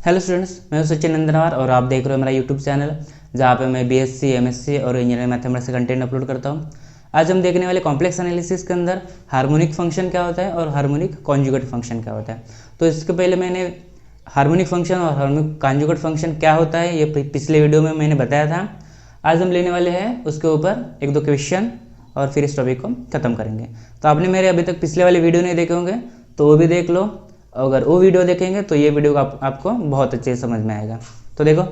Hello students, मैं हूं सचिन नंदनवार और आप देख रहे हो मेरा यूट्यूब चैनल जहां पे मैं बीएससी, एमएससी और इंजीनियरिंग मैथमेटिक्स से कंटेंट अपलोड करता हूं। आज हम देखने वाले कॉम्प्लेक्स एनालिसिस के अंदर हार्मोनिक फंक्शन क्या होता है और हार्मोनिक कॉन्जुगेट फंक्शन क्या होता है। तो इसके पहले मैंने हार्मोनिक फंक्शन और हार्मोनिक कॉन्जुगेट फंक्शन क्या होता है ये पिछले वीडियो में मैंने बताया था। आज हम लेने वाले हैं उसके ऊपर एक दो क्वेश्चन और फिर इस टॉपिक को ख़त्म करेंगे। तो आपने मेरे अभी तक पिछले वाले वीडियो नहीं देखे होंगे तो वो भी देख लो। अगर वो वीडियो देखेंगे तो ये वीडियो आपको बहुत अच्छे से समझ में आएगा। तो देखो,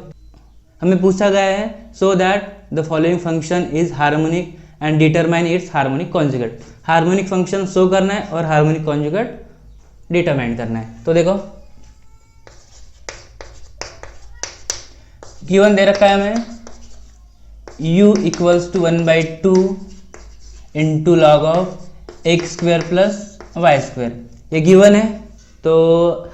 हमें पूछा गया है so that the following function is harmonic and determine its harmonic conjugate. Harmonic function show करना है और हार्मोनिक कॉन्जुगेट डिटरमाइन करना है। तो देखो, गिवन दे रखा है हमें u equals to 1/2 into log of x square plus y square, ये गिवन है। तो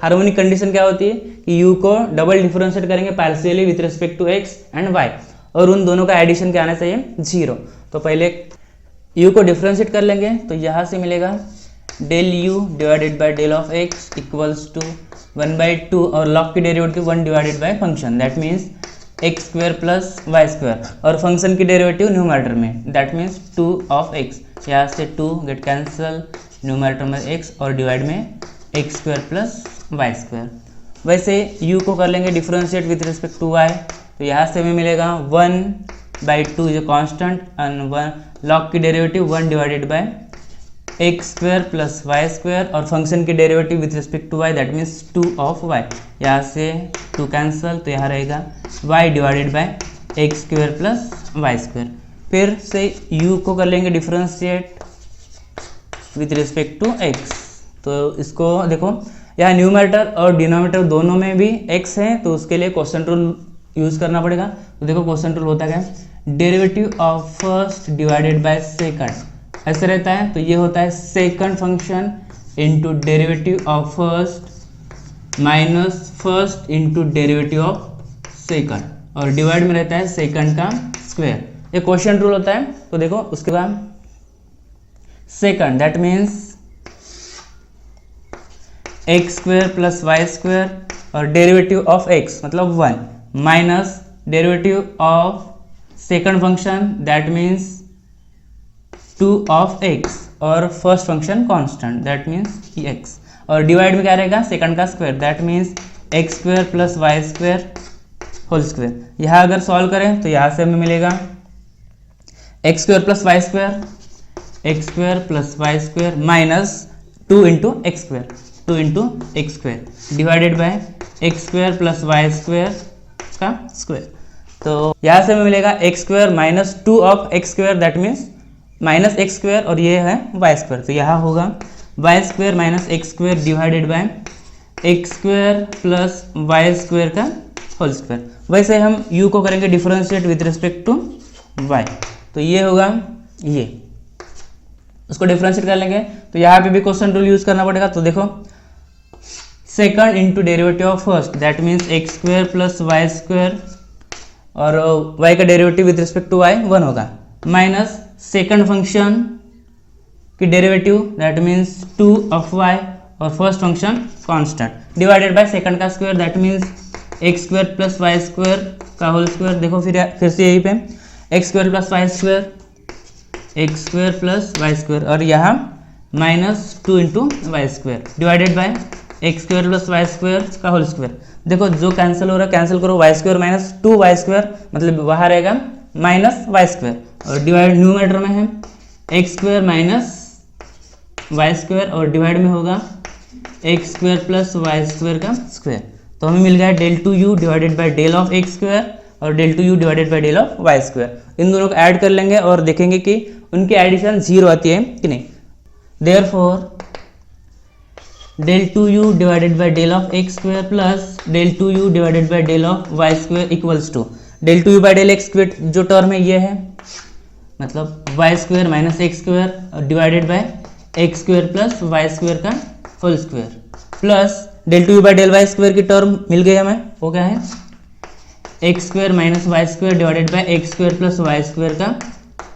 हार्मोनिक कंडीशन क्या होती है कि u को डबल डिफरेंशिएट करेंगे partially with respect to x and y और उन दोनों का एडिशन क्या आना चाहिए 0। तो पहले u को डिफरेंशिएट कर लेंगे तो यहाँ से मिलेगा del u divided by del of x equals to 1/2 और लॉग की derivative 1 divided by function that means x square plus y square और फंक्शन की डेरिवेटिव न्यूमरेटर में दैट मीन्स 2 ऑफ x। यहाँ से 2 गेट कैंसल, न्यूमरेटर में x और divide में x square plus y square. वैसे u को कर लेंगे differentiate with respect to y तो यहाँ से हमें मिलेगा 1/2 जो कांस्टेंट एंड 1 लॉग की derivative 1 divided by x square plus y square और फंक्शन की derivative with respect to y that means 2 of y। यहाँ से 2 कैंसल तो यहाँ रहेगा y divided by x square plus y square. फिर से u को कर लेंगे differentiate with respect to x। तो इसको देखो, यहाँ न्यूमरेटर और डिनोमिनेटर दोनों में भी x है तो उसके लिए क्वोशिएंट रूल यूज़ करना पड़ेगा। तो देखो क्वोशिएंट रूल होता है derivative of first divided by second, ऐसे रहता है। तो ये होता है second function into derivative of first minus first into derivative of second और डिवाइड में रहता है सेकंड का स्क्वायर। ये क्वोशिएंट रूल होता है। तो देखो उसके बाद second that means x square plus y square और डेरिवेटिव ऑफ एक्स मतलब 1 minus derivative of second function that means 2 of x और first function constant that means x और डिवाइड में क्या रहेगा सेकंड का square that means x square plus y square whole square. यहाँ अगर सॉल्व करें तो यहाँ से हमें मिलेगा x square plus y square minus 2 into x square, 2 into x square divided by x square plus y square का स्क्वेयर। तो यहाँ से हमें मिलेगा x square minus 2 of x square that means minus x square और ये है y square. तो यहाँ होगा y square minus x square divided by x square plus y square का होल स्क्वेयर। वैसे हम u को करेंगे differentiate with respect to y तो ये होगा, ये उसको डिफरेंशिएट कर लेंगे तो यहाँ पे भी क्वेश्चन रूल यूज करना पड़ेगा। तो देखो second into derivative of first that means x square plus y square और y का derivative with respect to y 1 होगा माइनस सेकंड फंक्शन की derivative that means 2 of y और first function constant divided by second का square that means x square plus y square का whole square. देखो फिर से यही पे x square plus y square, x square plus y square और यहाँ minus 2 into y square divided by x square plus y square का whole square. देखो जो कैंसिल हो रहा है कैंसिल करो, y square minus 2 y square मतलब वहाँ रहेगा माइनस वाई स्क्वेयर और डिवाइड न्यूमरेटर में है x square minus y square और डिवाइड में होगा x square plus y square का स्क्वेयर। तो हमें मिल गया del 2u divided by del of x square और del 2u divided by del of y square. इन दोनों को ऐड कर लेंगे और देखेंगे कि उनकी एडिशन 0 आती है कि नहीं। Therefore del 2u divided by del of x square plus del 2u divided by del of y square equals to del 2u by del x square जो टर्म है ये है मतलब y square minus x square divided by x square plus y square का whole square plus del 2u by del y square की term मिल गई हमें, वो क्या है x square minus y square divided by x square plus y square का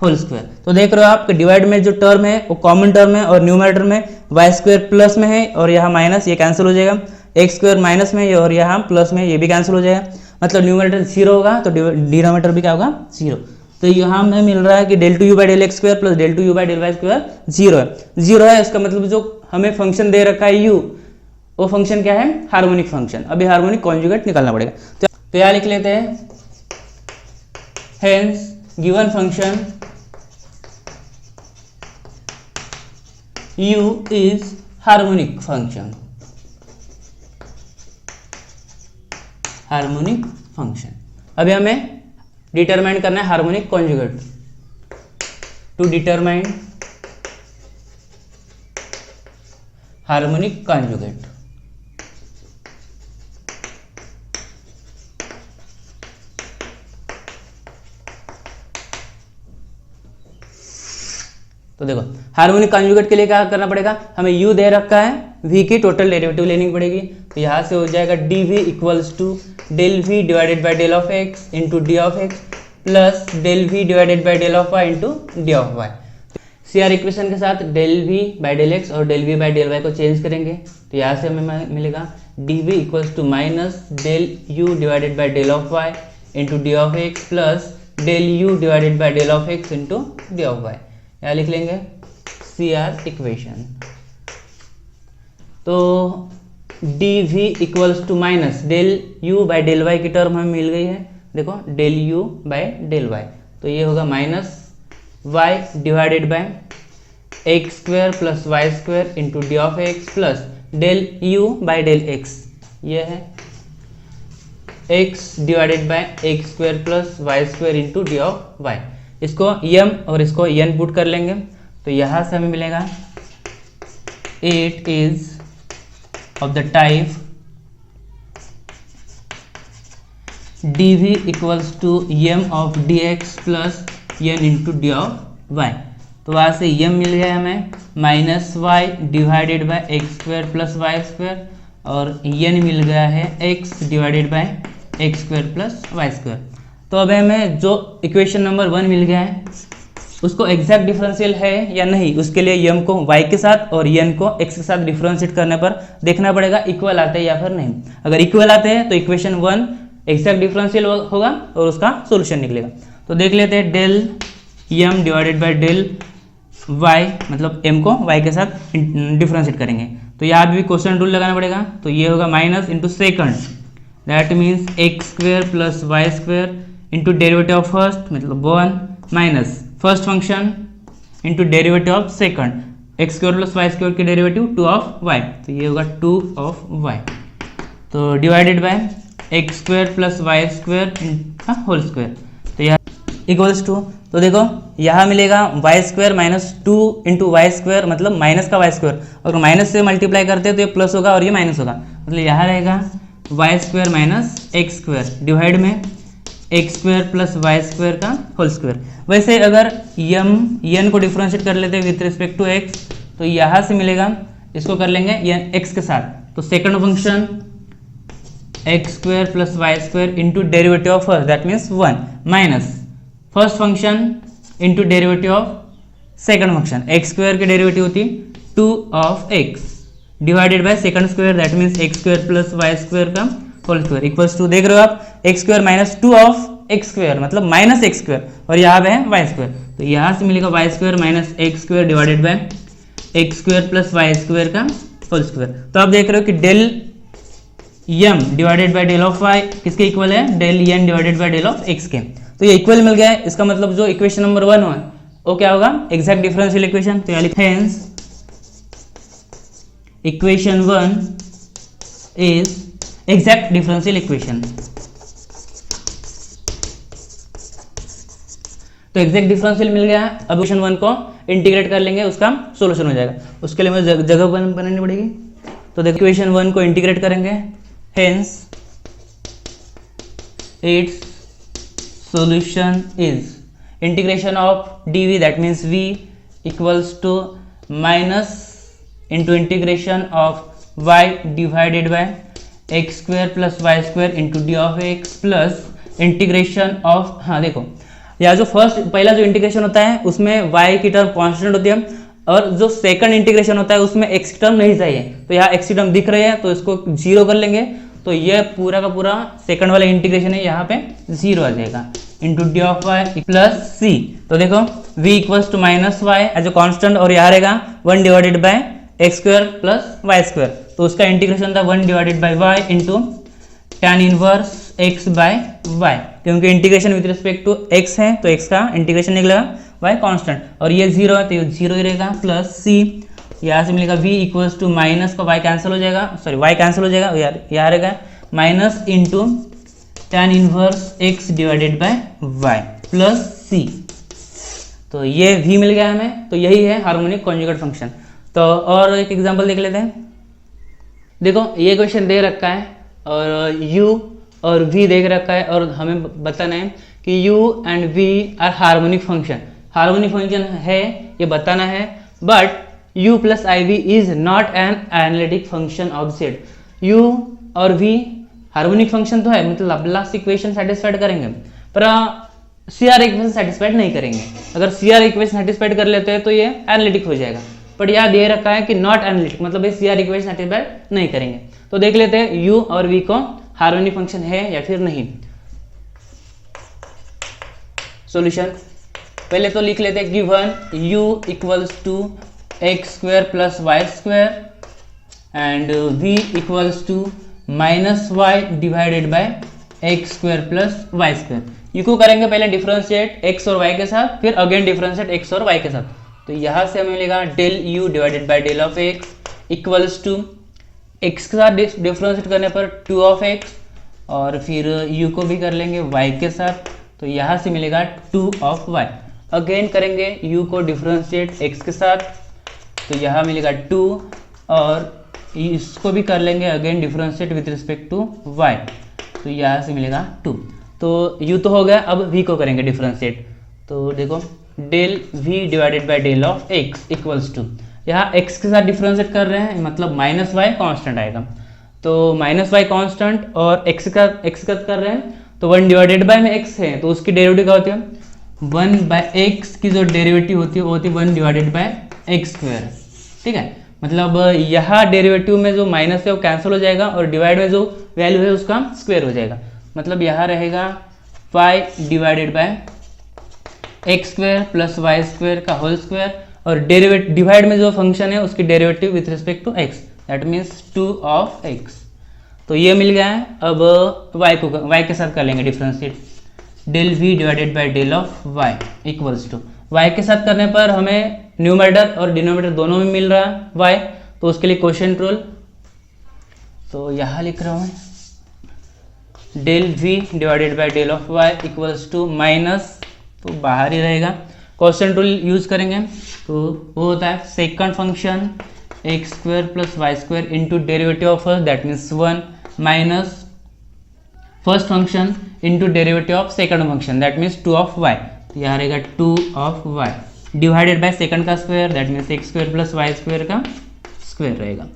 whole square. तो देख रहे हो आप डिवाइड में जो टर्म है वो कॉमन टर्म है और न्यूमरेटर में वाई स्क्वायर प्लस में है और यहाँ माइनस, ये कैंसिल हो जाएगा। एक्स स्क्वायर माइनस में और यहाँ प्लस में, ये भी कैंसिल हो जाएगा, मतलब न्यूमरेटर 0 होगा तो डिनोमिनेटर भी क्या होगा 0। तो यहाँ हमें मिल रहा है कि del two u by del x square plus del two u by del y square 0 है। 0 है इसका मतलब जो हमें फंक्शन दे रखा है u, वो फंक्शन क्या है, हार्मोनिक फंक्शन। अभी हार्मोनिक कॉन्जुगेट निकालना पड़ेगा। तो यहाँ लिख लेते हैं hence given function u is harmonic function, harmonic function. अभी हमें डिटरमाइन करना है harmonic conjugate. To determine harmonic conjugate, तो देखो हार्मोनिक कॉन्जुगेट के लिए क्या करना पड़ेगा, हमें u दे रखा है, v की टोटल डेरिवेटिव लेनी पड़ेगी। तो यहाँ से हो जाएगा dv equals to del v divided by del of x into d of x plus del v divided by del of y into d of y. CR equation के साथ del v by del x और del v by del y को change करेंगे। तो यहाँ से हमें मिलेगा dv equals to minus del u divided by del of y into d of x plus del u divided by del of x into d of y. यहाँ लिख लेंगे CR इक्वेशन। तो dv equals to minus del u by del y की term हमें मिल गई है, देखो del u by del y, तो ये होगा minus y divided by x square plus y square into d of x plus del u by del x, ये है x divided by x square plus y square into d of y. इसको m और इसको n put कर लेंगे। तो यहाँ से हमें मिलेगा it is of the type dv equals to m of dx plus n into d of y. तो वहाँ से m मिल गया हमें minus y divided by x square plus y square और n मिल गया है x divided by x square plus y square. तो अब हमें जो इक्वेशन नंबर 1 मिल गया है उसको एग्जैक्ट डिफरेंशियल है या नहीं, उसके लिए m को y के साथ और n को x के साथ डिफरेंशिएट करने पर देखना पड़ेगा इक्वल आते हैं या फिर नहीं। अगर इक्वल आते हैं तो इक्वेशन 1 एग्जैक्ट डिफरेंशियल होगा और उसका सोल्यूशन निकलेगा। तो देख लेते हैं del m divided by del y, मतलब m को y के साथ डिफरेंशिएट करेंगे। तो यहाँ भी क्वेश्चन रूल लगाना पड़ेगा। तो ये होगा minus into second, that means x square plus y square into derivative of first मतलब 1 minus first function into derivative of second x square plus y square की डेरिवेटिव 2 ऑफ वाई, तो ये होगा 2 ऑफ वाई। तो divided by x square plus y square का whole square, तो यह equals to, तो देखो यहाँ मिलेगा y square minus 2 into y square मतलब माइनस का वाई स्क्वायर, अगर माइनस से मल्टीप्लाई करते हैं तो ये प्लस होगा और ये माइनस होगा, मतलब यहाँ रहेगा y square minus x square divide में x square plus y square का होल स्क्वायर। वैसे अगर n को डिफरेंशिएट कर लेते हैं विथ रिस्पेक्ट टू x, तो यहाँ से मिलेगा, इसको कर लेंगे x के साथ, तो second function x square plus y square into derivative of first that means 1 minus first function into derivative of second function x square की डेरिवेटिव होती 2 of x divided by second square that means x square plus y square का whole square equals to, देख रहे हो आप x square minus 2 of x square मतलब minus x square और यहाँ पे है वाई स्क्वायर, तो यहाँ से मिलेगा y square minus x square divided by x square plus y square का होल स्क्वायर। तो आप देख रहे हो कि del m divided by del of y किसके इक्वल है, del n divided by del of x के। तो ये इक्वल मिल गया है, इसका मतलब जो इक्वेशन नंबर 1 है वो क्या होगा, एग्जैक्ट डिफरेंशियल इक्वेशन। तो यहाँ लिखते हैं equation 1 is exact differential equation. तो एग्जैक्ट डिफरेंशियल मिल गया, अब इक्वेशन 1 को इंटीग्रेट कर लेंगे, उसका सॉल्यूशन हो जाएगा। उसके लिए मुझे जगह बनानी पड़ेगी। तो देखो इक्वेशन 1 को इंटीग्रेट करेंगे, hence its solution is integration of dv that means v equals to minus into integration of y divided by x square plus y square into d of x plus integration of, हाँ देखो यहाँ जो first पहला जो integration होता है उसमें y की टर्म कांस्टेंट होती है और जो सेकंड इंटीग्रेशन होता है उसमें एक्स टर्म नहीं चाहिए, तो यहाँ एक्स टर्म दिख रही है तो इसको 0 कर लेंगे, तो ये पूरा का पूरा सेकंड वाला इंटीग्रेशन है यहाँ पे 0 आ जाएगा, into d of y plus c. तो देखो v equals to minus y as a constant, और यहाँ रहेगा 1 divided by x square plus y square, तो उसका इंटीग्रेशन था 1 divided by y into tan inverse x by y, क्योंकि integration with respect to x है तो x का इंटीग्रेशन निकलेगा y कांस्टेंट, और ये 0 है तो ये 0 ही रहेगा, प्लस c, यहाँ से मिलेगा v इक्वल्स टू माइनस का y कैंसिल हो जाएगा, सॉरी y कैंसिल हो जाएगा, यहाँ रहेगा minus into tan inverse x divided bye y plus c। तो ये v मिल गया हमें, तो यही है हार्मोनिक कॉन्जुगेट फंक्शन। तो और एक एग्जांपल देख लेते हैं। देखो ये क्वेश्चन दे रखा है और u और v देख रखा है, और हमें बताना है कि u and v are harmonic function. Harmonic function है ये बताना है, but u plus i v is not an analytic function of set. u और v हार्मोनिक फंक्शन तो है, मतलब लाप्लास इक्वेशन सेटिस्फाइड करेंगे, पर CR इक्वेशन सेटिस्फाइड नहीं करेंगे। अगर CR इक्वेशन सेटिस्फाइड कर लेते हैं तो ये एनालिटिक हो जाएगा, बट यहाँ दे रखा है कि नॉट एनालिटिक, मतलब ये CR इक्वेशन सेटिस्फाइड नहीं करेंगे। तो देख लेते हैं u और v को हार्मोनिक फंक्शन है या फिर नहीं। सॉल्यूशन पहले तो लिख लेते हैं, given u equals to x square plus y square and v equals to minus y divided by x square plus y square. U को करेंगे पहले डिफरेंशिएट x और y के साथ, फिर अगेन डिफरेंशिएट x और y के साथ। तो यहाँ से हमें मिलेगा del u divided by del of x equals to x के साथ डिफरेंशिएट करने पर 2 ऑफ x, और फिर u को भी कर लेंगे y के साथ, तो यहाँ से मिलेगा 2 ऑफ y। अगेन करेंगे u को डिफरेंशिएट x के साथ, तो यहाँ मिलेगा 2, और इसको भी कर लेंगे again differentiate with respect to y, तो यहाँ से मिलेगा 2। तो u तो हो गया, अब v को करेंगे डिफरेंशिएट। तो देखो del v divided by del of x equals to, यहाँ x के साथ डिफरेंशिएट कर रहे हैं, मतलब माइनस वाई कॉन्स्टेंट आएगा, तो माइनस वाई कॉन्स्टेंट और x का कर रहे हैं, तो 1 डिवाइडेड बाय में x है तो उसकी डेरिवेटिव क्या होती है, 1 बाय x की जो डेरिवेटिव होती है वो होती है 1 डिवाइडेड बाय एक्स स्क्वायर। ठीक है, मतलब यहाँ डेरिवेटिव में जो माइनस है वो कैंसिल हो जाएगा, और डिवाइड में जो वैल्यू है उसका स्क्वायर हो जाएगा, मतलब यहाँ रहेगा y divided by x square plus y square का होल स्क्वायर, और डेरिवेटिव डिवाइड में जो फंक्शन है उसकी derivative with respect to x, that means 2 of x। तो ये मिल गया है। अब y के साथ कर लेंगे differentiate, del v divided by del of y equals to, y के साथ करने पर हमें न्यूमरेटर और डिनोमिनेटर दोनों में मिल रहा है y, तो उसके लिए क्वोशिएंट रूल, तो यहाँ लिख रहा हूँ del v divided by del of y equals to minus, तो बाहर ही रहेगा, क्वोशिएंट रूल यूज करेंगे, तो वो होता है second function x square plus y square into derivative of first, that means 1 minus first function into derivative of second function, that means 2 of y, तो यहाँ रहेगा 2 of y divided by second का square, that means x square plus y square का square रहेगा।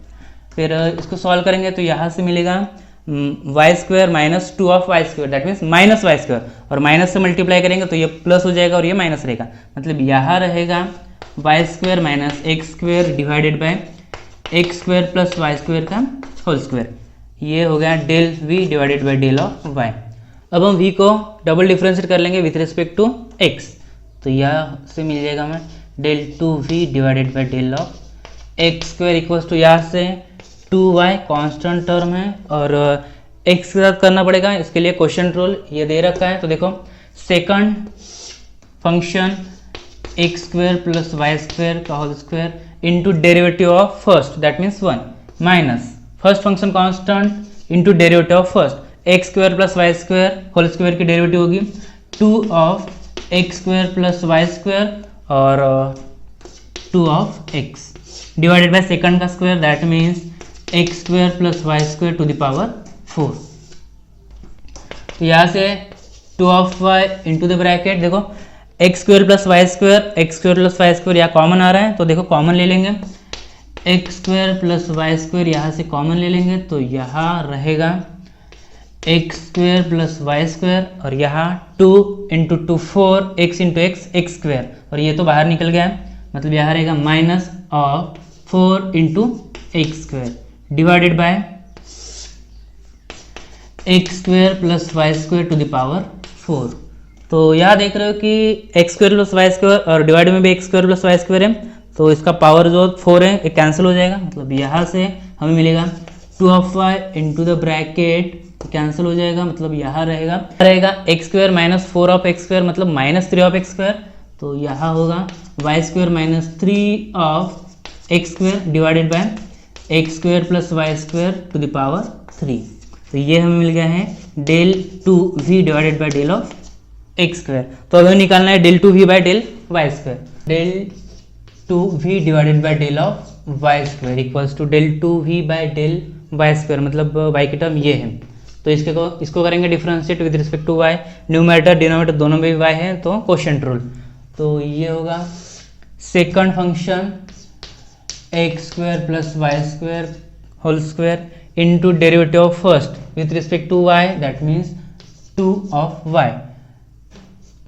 फिर इसको solve करेंगे तो यहाँ से मिलेगा y square minus 2 of y square, that means minus y square, और माइनस से मल्टीप्लाई करेंगे तो ये प्लस हो जाएगा और ये माइनस रहेगा, मतलब यहाँ रहेगा y square minus x square divided by x square plus y square का होल स्क्वायर। ये हो गया del v divided by del of y। अब हम v को डबल डिफरेंशिएट कर लेंगे विथ रिस्पेक्ट टू x, तो यहाँ से मिल जाएगा हमें del 2v divided by del of x square equals to, यहाँ से 2y कांस्टेंट टर्म है और x के साथ करना पड़ेगा, इसके लिए क्वोशिएंट रूल ये दे रखा है। तो देखो second function x square plus y square का whole square into derivative of first, that means 1 minus first function constant into derivative of first x square plus y square whole square की derivative होगी 2 of x square plus y square और 2 of x divided by second का square, that means x square plus y square to the power 4। तो यहाँ से 2 of y into the bracket, देखो x square plus y square यहाँ common आ रहा है, तो देखो कॉमन ले लेंगे, x square plus y square यहाँ से कॉमन ले लेंगे, तो यहाँ रहेगा x square plus y square, और यहाँ 2 into 2 4 x into x x square, और ये तो बाहर निकल गया है, मतलब यहाँ रहेगा minus of 4 into x square divided by x square plus y square to the power 4। तो यहाँ देख रहे हो कि x square plus y square और डिवाइड में भी x square plus y square है, तो इसका पावर जो 4 है ये कैंसिल हो जाएगा। मतलब यहाँ से हमें मिलेगा 2 of y into the bracket cancel हो जाएगा। मतलब यहाँ रहेगा x square minus 4 of x square मतलब माइनस 3 ऑफ एक्स स्क्वायर। तो यहाँ होगा y square minus 3 of x square divided by x square plus y square to the power 3। तो ये हमें मिल गया है del 2v divided by del of x square. तो हमें निकालना है del 2v by del y square. Del 2v divided by del of y square equals to del 2v by del y square, मतलब वाई की term ये है। तो इसको करेंगे differentiate with respect to y. Numerator denominator दोनों में भी वाई है तो कोशेंट रूल। तो ये होगा second function x square plus y square whole square into derivative of first with respect to y, that means 2 of y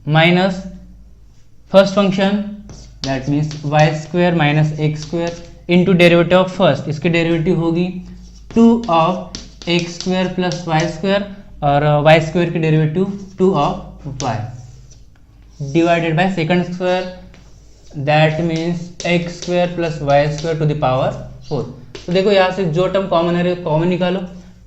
minus first function that means y square minus x square into derivative of first, इसकी derivative होगी 2 of x square plus y square और y square की derivative 2 of y divided by second square that means x square plus y square to the power 4। तो देखो यहाँ से जो term common आ रही है कॉमन निकालो,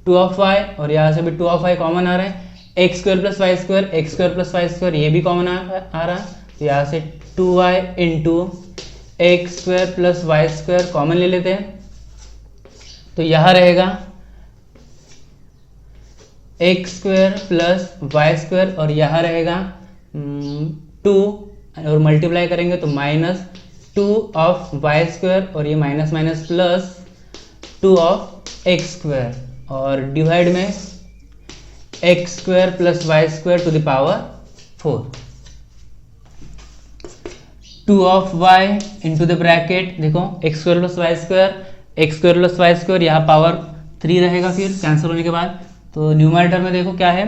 2 ऑफ वाई और यहाँ से भी 2 ऑफ वाई कॉमन आ रहा है। X square plus y square x square plus y square ये भी कॉमन आ रहा है। तो यहाँ से 2y into x square plus y square common ले लेते हैं। तो यहाँ रहेगा x square plus y square और यहाँ रहेगा 2 और मल्टीप्लाई करेंगे तो माइनस 2 ऑफ वाई स्क्वायर और ये minus minus plus 2 of x square और डिवाइड में x square plus y square to the power 4। 2 of y into the bracket देखो x square plus y square यहाँ पावर 3 रहेगा फिर कैंसिल होने के बाद। तो न्यूमरेटर में देखो क्या है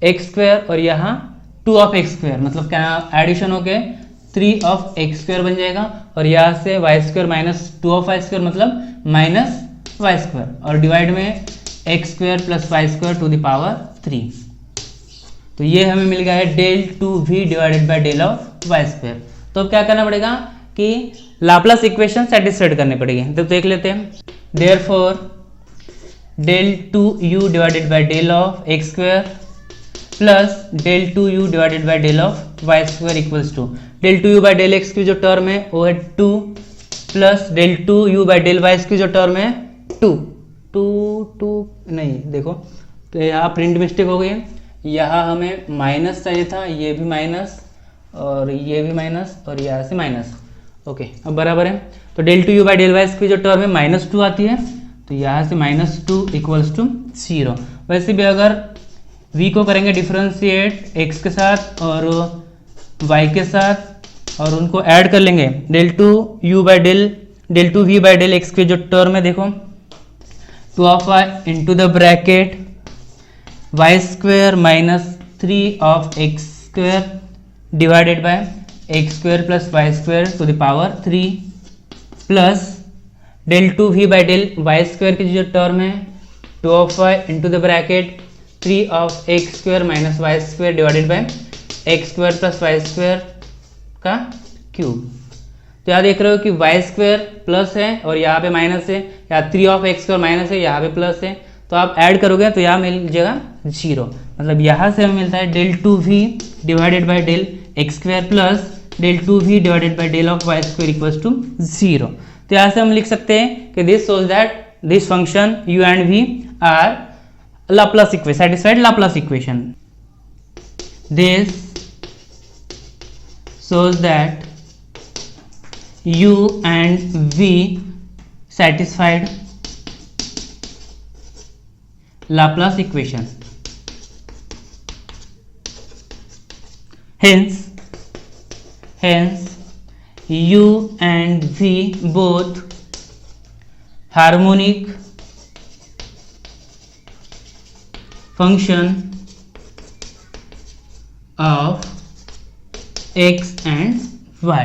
एक्स स्क्वायर और यहाँ 2 ऑफ एक्स स्क्वायर मतलब क्या एडिशन होके 3 ऑफ एक्स स्क्वायर बन जाएगा और यहाँ से y square minus 2 of y square मतलब माइनस वाई स्क्वायर और डिवाइड में x square plus y square to the power 3। तो ये हमें मिल गया है del 2v divided by del of y square. तो अब क्या करना पड़ेगा कि लाप्लास इक्वेशन सेटिस्फाइड करनी पड़ेगी। तो देख लेते हैं therefore del 2u divided by del of x square plus del 2u divided by del of y square equals to del 2u by del x की जो टर्म है वो है 2 plus del 2u by del y की जो term है 2 नहीं देखो तो यहाँ प्रिंट मिस्टेक हो गई है। यहाँ हमें माइनस चाहिए था, ये भी माइनस और ये भी माइनस और यहाँ से माइनस। ओके अब बराबर है। तो del 2u by del y की जो टर्म है -2 आती है तो यहाँ से -2 इक्वल्स टू 0। वैसे भी अगर v को करेंगे डिफरेंशिएट x के साथ और y के साथ और उनको ऐड कर लेंगे del 2v by del x की जो टर्म है देखो 2 of y into the bracket y square minus 3 of x square divided by x square plus y square to the power 3 plus del 2v by del y square की जो term है 2 of y into the bracket 3 of x square minus y square divided by x square plus y square का cube. तो यहाँ देख रहे हो कि वाई स्क्वायर प्लस है और यहाँ पे माइनस है, यहाँ 3 ऑफ एक्स स्क्वायर माइनस है, यहाँ पे प्लस है। तो आप ऐड करोगे तो यहाँ मिल जाएगा 0। मतलब यहाँ से हमें मिलता है del 2v divided by del x square plus del 2v divided by del of y square equals to 0। तो यहाँ से हम लिख सकते हैं कि this shows that this function u and v are Laplace equation, satisfied Laplace equation. This shows that u and v satisfied Laplace equation. Hence u and v both harmonic function of x and y।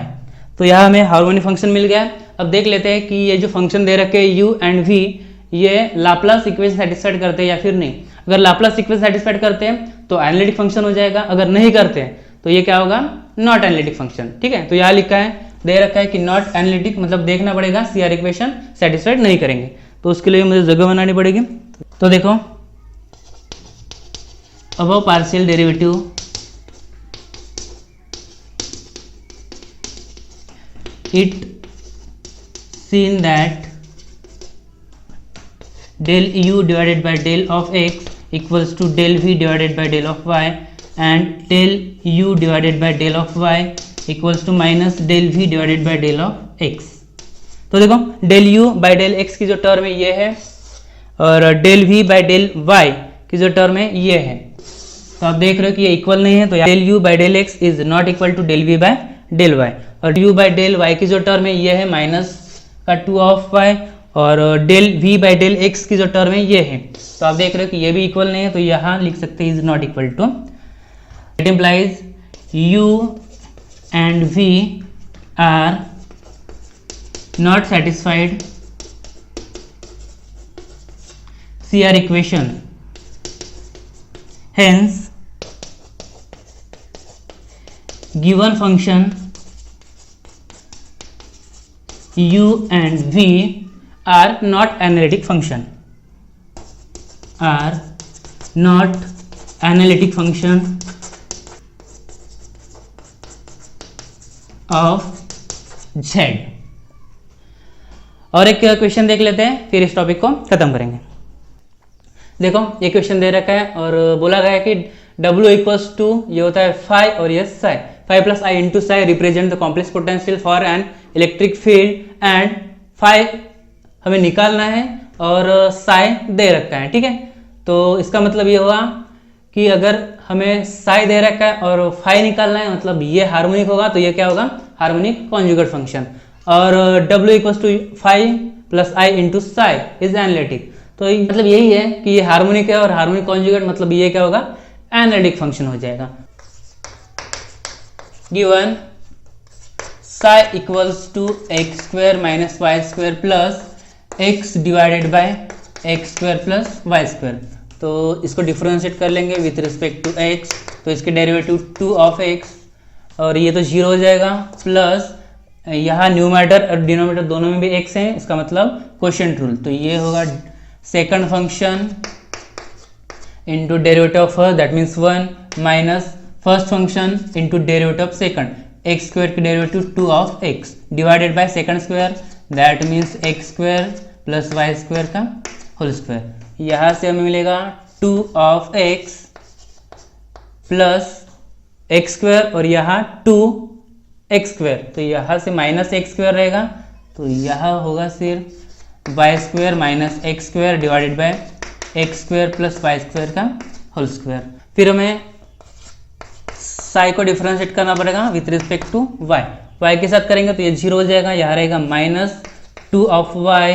तो यहाँ हमें harmonic function मिल गया। अब देख लेते हैं कि ये जो फंक्शन दे रखे u एंड v ये लाप्लास इक्वेशन सेटिस्फाइड करते हैं या फिर नहीं। अगर लाप्लास इक्वेशन सेटिस्फाइड करते हैं तो एनालिटिक फंक्शन हो जाएगा, अगर नहीं करते हैं तो ये क्या होगा, नॉट एनालिटिक फंक्शन। ठीक है, तो यहाँ लिखा है, दे रखा है कि नॉट एनालिटिक, मतलब देखना पड़ेगा CR इक्वेशन सेटिस्फाइड नहीं करेंगे, तो उसके लिए मुझे जगह बनानी पड़ेगी। तो देखो above partial derivative it seen that del u divided by del of x equals to del v divided by del of y and del u divided by del of y equals to minus del v divided by del of x। तो देखो del u by del x की जो term है ये है और del v by del y की जो टर्म है ये है। तो आप देख रहे हो कि ये इक्वल नहीं है, तो del u by del x is not equal to del v by del y, और u by del y की जो टर्म है ये है माइनस का 2 ऑफ y, और del v by del x की जो टर्म है ये है। तो आप देख रहे हो कि ये भी इक्वल नहीं है, तो यहाँ लिख सकते हैं is not equal to. It implies u and v are not satisfied CR equation, hence given function u and v are not analytic function, are not analytic function of z। और एक question देख लेते हैं, फिर इस topic को खत्म करेंगे। देखो ये क्वेश्चन दे रखा है और बोला गया है कि W इक्वल्स टू ये होता है फाई और ये psi, phi plus i into psi represent the complex potential for an electric field and phi हमें निकालना है और साई दे रखा है। ठीक है, तो इसका मतलब ये हुआ कि अगर हमें साई दे रखा है और फाई निकालना है, मतलब ये हार्मोनिक होगा, तो ये क्या होगा, हार्मोनिक कॉन्जुगेट फंक्शन। और W equals to phi plus i into psi is analytic, तो मतलब यही है कि ये हार्मोनिक है और हार्मोनिक कॉन्जुगेट, मतलब ये क्या होगा, एनालिटिक फंक्शन हो जाएगा। Given psi equals to x square minus y square plus x divided by x square plus y square, तो इसको डिफरेंशिएट कर लेंगे विथ रिस्पेक्ट टू एक्स, तो इसके डेरिवेटिव 2 ऑफ एक्स और ये तो 0 हो जाएगा, प्लस यहाँ न्यूमरेटर और डिनोमिनेटर दोनों में भी एक्स है, इसका मतलब क्वोशिएंट रूल, तो ये होगा second function into derivative of first that means 1 minus first function into derivative of second, x square के derivative 2 of x divided by second square that means x square plus y square का whole square. यहाँ से हमें मिलेगा 2 of x plus x square और यहाँ 2 x square, तो यहाँ से माइनस एक्स स्क्वायर रहेगा, तो यहाँ होगा सिर्फ y square minus x square divided by x square plus y square का होल स्क्वायर। फिर हमें साई को डिफरेंशिएट करना पड़ेगा with respect to y, y के साथ करेंगे तो ये 0 हो जाएगा, यहाँ रहेगा minus 2 of y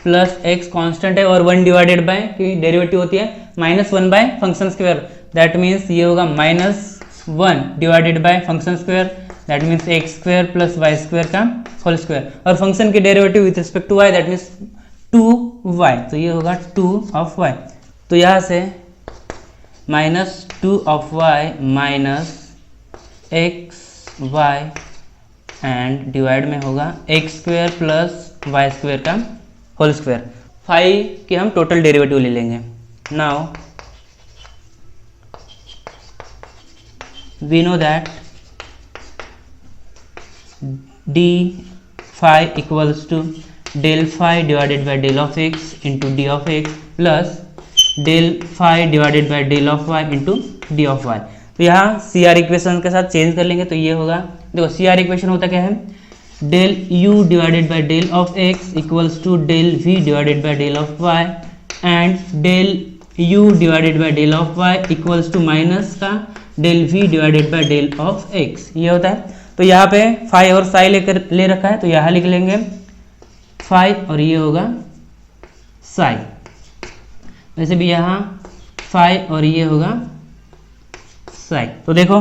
plus x constant है और 1 डिवाइडेड बाय की डेरिवेटिव होती है minus 1 by function square, that means ये होगा minus 1 divided by function square that means x square plus y square का होल स्क्वायर, और फंक्शन की derivative with respect to y that means 2y, तो ये होगा 2 ऑफ वाई, तो यहाँ से minus 2 of y minus x y and divide में होगा x square plus y square का होल स्क्वायर। फाइव के हम टोटल डेरिवेटिव ले लेंगे। Now we know that d phi equals to del phi divided by del of x into d of x plus del phi divided by del of y into d of y। तो यहाँ CR equation के साथ change कर लेंगे, तो ये होगा, देखो CR इक्वेशन होता क्या है, del u divided by del of x equals to del v divided by del of y and del u divided by del of y equals to minus का del v divided by del of x, ये होता है। तो यहाँ पे phi और psi ले रखा है, तो यहाँ लिख लेंगे फाई और ये होगा साई, वैसे भी यहाँ फाई और ये होगा साई। तो देखो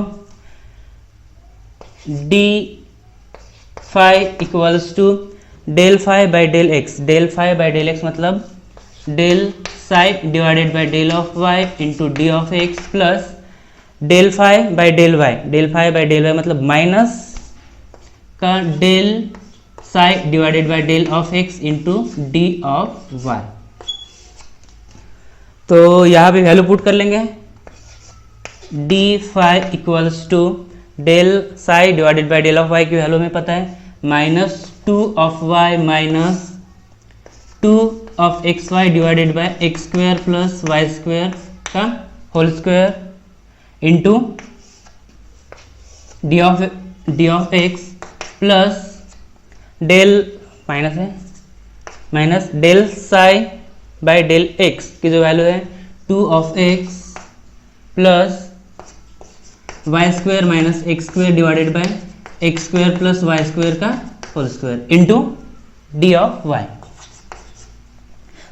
d phi equals to del phi by del x, del phi by del x मतलब del psi divided by del of y into d of x plus del phi by del y, del phi by del y मतलब minus का del psi divided by del of x into d of y. तो यहाँ पे value put कर लेंगे, d phi equals to del psi divided by del of y की value हमें पता है minus two of y minus two of x y divided by x square plus y square का whole square into d of x plus del minus है minus del psi by del x की जो value है two of x plus y square minus x square divided by x square plus y square का whole square into d of y.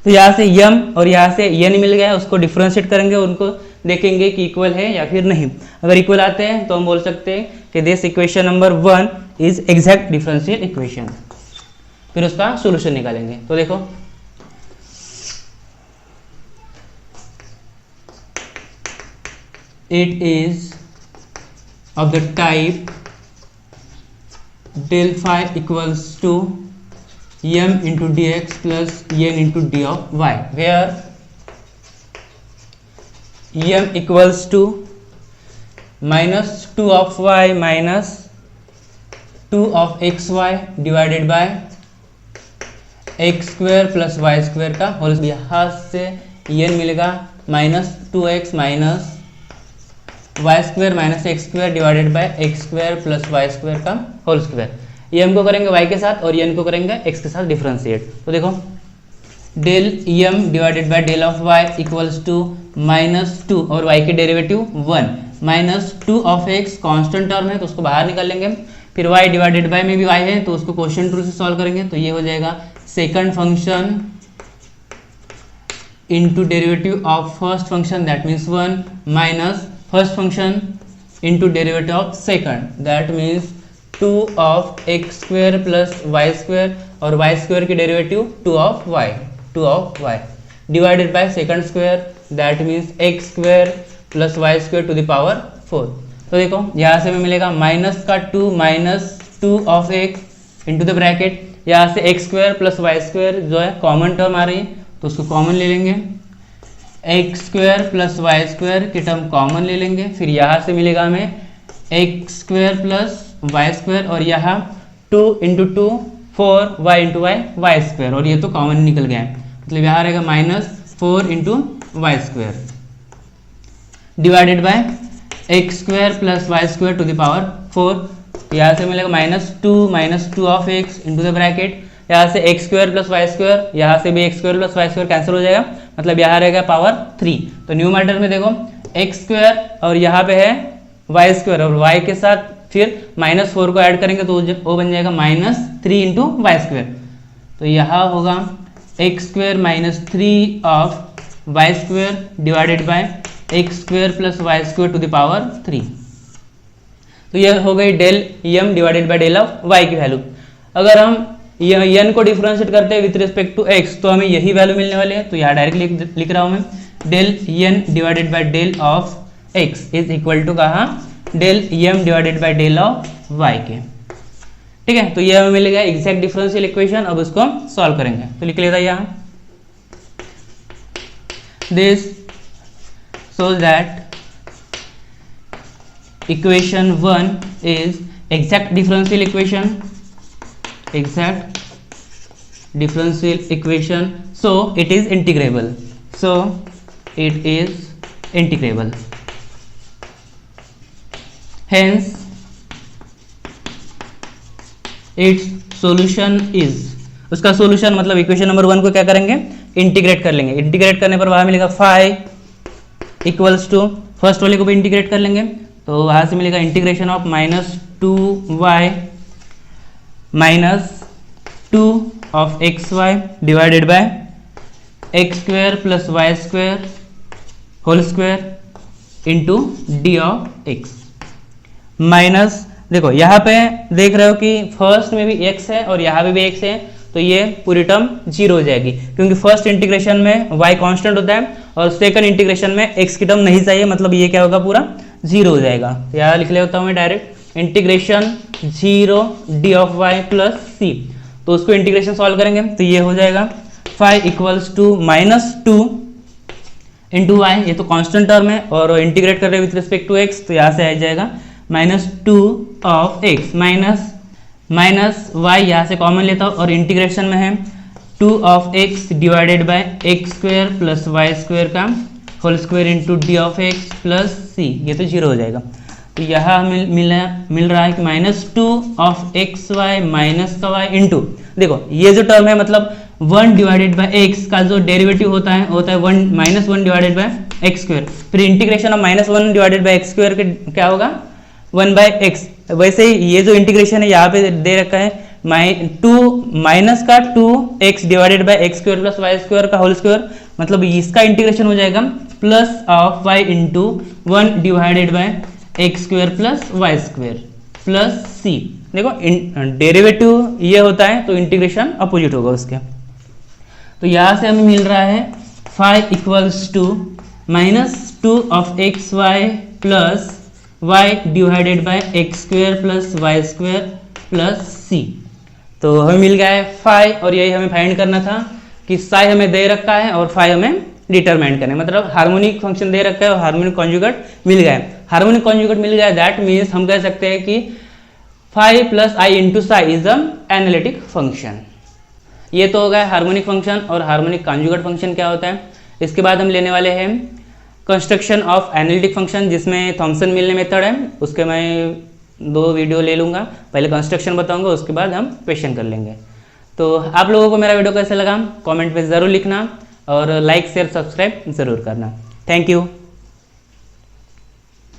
तो यहाँ से यम और यहाँ से एन मिल गया, उसको डिफ्रेंशिएट करेंगे, उनको देखेंगे कि इक्वल है या फिर नहीं। अगर इक्वल आते हैं तो हम बोल सकते हैं कि this equation number 1 is exact differential equation. फिर उसका सॉल्यूशन निकालेंगे। तो देखो it is of the type del phi equals to m into dx plus n into d of y, where m equals to minus 2 of y minus 2 of xy divided by x square plus y square का होल। यहाँ से n मिलेगा minus 2x minus y square minus x square divided by x square plus y square का whole square. ये m को करेंगे y के साथ और एन को करेंगे x के साथ डिफरेंशिएट। तो देखो del m divided by del of y equals to minus 2 और y की derivative 1 minus 2 of x constant term है तो उसको बाहर निकाल लेंगे। फिर y डिवाइडेड बाई में भी y है तो उसको क्वेश्चन रूल से सॉल्व करेंगे। तो ये हो जाएगा second function into derivative of first function that means 1 minus first function into derivative of second that means 2 of x square plus y square और वाई स्क्वायर की derivative 2 of y divided by second square that means x square plus y square to the power 4। तो देखो यहाँ से हमें मिलेगा minus का 2 minus 2 of x into the bracket, यहाँ से x square plus y square जो है कॉमन टर्म आ रही है तो उसको कॉमन ले लेंगे, x square plus y square की टर्म कॉमन ले लेंगे। फिर यहाँ से मिलेगा हमें x square plus y square और यहाँ 2 into 2 4 y into y square और ये तो कॉमन निकल गया है मतलब यहाँ रहेगा minus 4 into y square divided by x square plus y square to the power 4। यहाँ से मिलेगा minus 2 of x into the bracket, यहाँ से x square plus y square, यहाँ से भी x square plus y square cancel हो जाएगा मतलब यहाँ रहेगा पावर 3। तो न्यूमरेटर में देखो एक्स स्क्वायर और यहाँ पे है वाई स्क्वायर और वाई के साथ फिर माइनस 4 को ऐड करेंगे तो वो बन जाएगा माइनस 3 इंटू वाई स्क्वायर। तो यहाँ होगा x square minus 3 of y square divided by x square plus y square to the power 3। तो यह हो गई del m divided by del of y की वैल्यू। अगर हम एन को डिफरेंशिएट करते हैं विथ रिस्पेक्ट टू एक्स तो हमें यही वैल्यू मिलने वाली है। तो यहाँ डायरेक्ट लिख रहा हूँ मैं del n divided by del of x is equal to कहाँ del m divided by del of y के। ठीक है, तो ये हमें मिलेगा एग्जैक्ट डिफरेंशियल इक्वेशन। अब उसको सॉल्व करेंगे तो लिख लेता यहाँ this shows that equation 1 is exact differential equation, so it is integrable, hence its solution is, उसका सॉल्यूशन मतलब इक्वेशन नंबर 1 को क्या करेंगे इंटीग्रेट कर लेंगे। इंटीग्रेट करने पर वहां मिलेगा फाई इक्वल्स टू फर्स्ट वाले को भी इंटीग्रेट कर लेंगे तो वहां से मिलेगा integration of minus 2y minus 2 of x y divided by x square plus y square whole square into d of x minus देखो यहाँ पे देख रहे हो कि फर्स्ट में भी x है और यहाँ पे भी x है, तो ये पूरी टर्म 0 हो जाएगी, क्योंकि फर्स्ट इंटीग्रेशन में y कांस्टेंट होता है और सेकंड इंटीग्रेशन में x की टर्म नहीं चाहिए, मतलब ये क्या होगा, पूरा 0 हो जाएगा। तो यहाँ लिख लेता हूँ मैं direct integration 0 d of y plus c. तो उसको इंटीग्रेशन सॉल्व करेंगे तो ये हो जाएगा phi equals to -2 into y, ये तो कांस्टेंट टर्म है और इंटीग्रेट कर रहे हैं विथ रिस्पेक्ट टू x, तो यहाँ से आ जाएगा -2 ऑफ x माइनस y, यहाँ से कॉमन लेता हूँ और इंटीग्रेशन में है 2 of x divided by x square plus y square का whole square into d of x plus c, ये तो 0 हो जाएगा। तो यहाँ हमें मिल रहा है कि -2 ऑफ एक्स वाई माइनस का वाई इंटू, देखो ये जो टर्म है मतलब 1 डिवाइडेड बाय एक्स का जो डेरिवेटिव होता है 1 डिवाइडेड बाय एक्स स्क्वायर, फिर integration of -1 divided by x square क्या होगा 1 बाय एक्स। वैसे ही ये जो इंटीग्रेशन है यहाँ पे दे रखा है माइनस का 2x divided by x square plus y square का होल स्क्वायर, मतलब इसका इंटीग्रेशन हो जाएगा plus of y into 1 divided by x square plus y square plus c. देखो डेरिवेटिव ये होता है तो इंटीग्रेशन अपोजिट होगा उसके। तो यहाँ से हमें मिल रहा है phi equals to -2 of x y plus y divided by x square plus y square plus c. तो हमें मिल गया है फाई, और यही हमें फाइंड करना था कि साई हमें दे रखा है और फाई हमें डिटरमाइन करना है, मतलब हार्मोनिक फंक्शन दे रखा है और हार्मोनिक कॉन्जुगेट मिल गया है। हार्मोनिक कॉन्जुगेट मिल गया, दैट मीन्स हम कह सकते हैं कि phi plus i into psi is a analytic function. ये तो हो गया हार्मोनिक फंक्शन। और हार्मोनिक कॉन्जुगेट फंक्शन क्या होता है, इसके बाद हम लेने वाले हैं कंस्ट्रक्शन ऑफ एनालिटिक फंक्शन, जिसमें थॉमसन मिलने मेथड है, उसके मैं 2 वीडियो ले लूँगा, पहले कंस्ट्रक्शन बताऊंगा उसके बाद हम क्वेश्चन कर लेंगे। तो आप लोगों को मेरा वीडियो कैसे लगा कमेंट में ज़रूर लिखना और लाइक शेयर सब्सक्राइब ज़रूर करना। Thank you.